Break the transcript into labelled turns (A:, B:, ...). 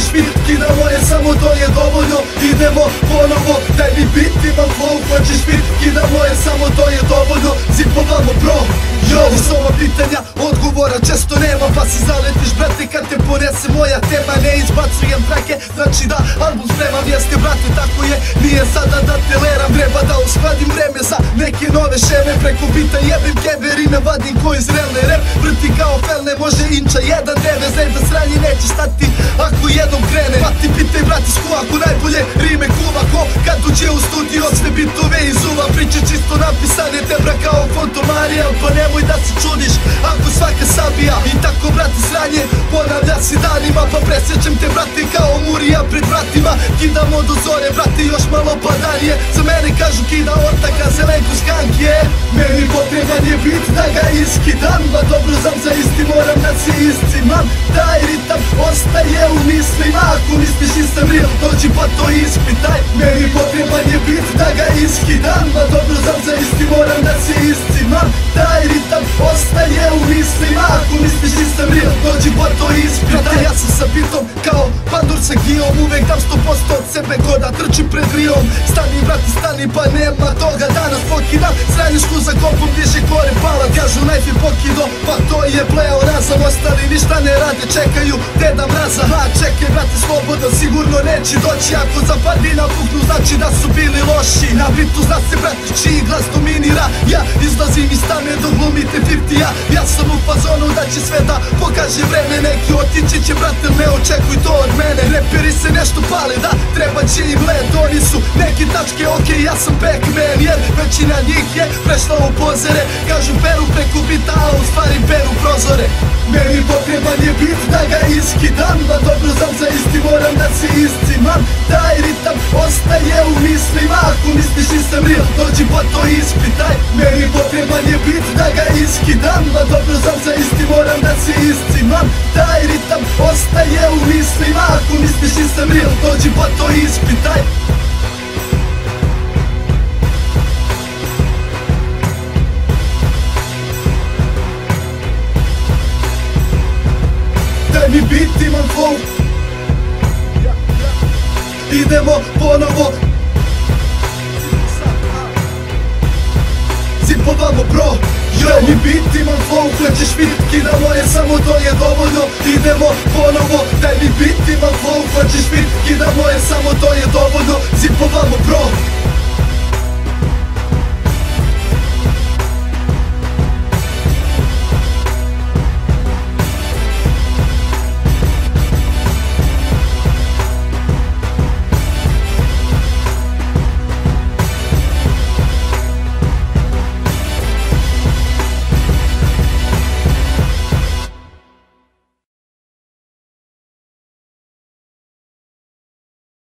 A: hoćeš vitki na moje, samo to je dovoljno. Idemo ponovo, daj mi bit, imam flow. Hoćeš vitki na moje, samo to je dovoljno. Zipovamo bro, yo. Uz ova pitanja odgovora često nema, pa si zaletiš brate kad te ponese moja tema. Ne izbacujem trake, znači da album spremam. Jeste brate, tako je, nije sada da te leram. Treba da uskladim vreme za neke nove šeme. Preko bita jebim keber i ne vadim ko iz realne. Rap vrti kao felne, može inča jedan deve. Znaj da sranje neće stati ako jednom krene. Pa ti pitaj brate sku, ako najbolje rime kuva. Ko kad uđe u studio sve bitove izuva. Priče čisto napisane, tebra kao Fontomarija. Pa nemoj da se čudiš ako svaka sabija. I tako brate sranje ponavlja se danima. Pa presjećem te brate kao Murija pred vratima. Kidamo do zore brate, još malo padanije. Za mene kažu kida ortaka, zelenku skankije. Meni potreban je bit da ga iskidam. Ma dobro znam za isti, moram da se iscimam. Taj ritam ostaje u mislima. Ako misliš nisam real, dođi pa to ispitaj. Meni potreban je bit da ga iskidam. Ma dobro znam za isti, moram da se iscimam. Taj ritam ostaje u mislima. Ako misliš nisam real, dođi pa to ispitaj. Ja sam sa bitom kao pandur sa gijom. Uvek dam 100% od sebe ko da trči pred rijom. Stani brate stani, pa nema toga danas pokidam. Sranjušku za kopom diže kore pala. Kažu najfi pokido, pa to je pleo razam. Ostali ništa ne rade, čekaju deda mraza. Ha čekaj brate slobodno, sigurno neće doći. Ako zapadi na puknu znači da su bili loši. Na bitu zna se brate čiji glas dominira. Ja izlazim iz tame dok glumite 50-a. Ja sam u fazonu da će sve da pokaže vreme. Neki otići će brate, ne očekuj to od mene. Reperi se nešto pale, da treba će im led. Oni su neki tačke, okej, ja sam Pac-Man. Jer većina njih je prešla u pozere. Kažu peru preko bita, a u stvari peru prozore. Meni potreban je bit da ga iskidam. Ma dobro znam za isti, moram da se iscimam. Taj ritam ostaje u mislima. Ako misliš nisam real, dođi pa to ispitaj. Meni potreban je bit da ga iskidam. Ma dobro znam za isti, moram da se iscimam. Taj ritam ostaje u mislima. Ako misliš nisam real, dođi pa to ispitaj. Daj mi bit, imam flow. Idemo ponovo. Zipovamo bro. Daj mi bit, imam flow. Hoćeš vitki na moje, samo to je dovoljno. Idemo ponovo. Daj mi bit, imam flow. Hoćeš vitki na moje, samo to je dovoljno.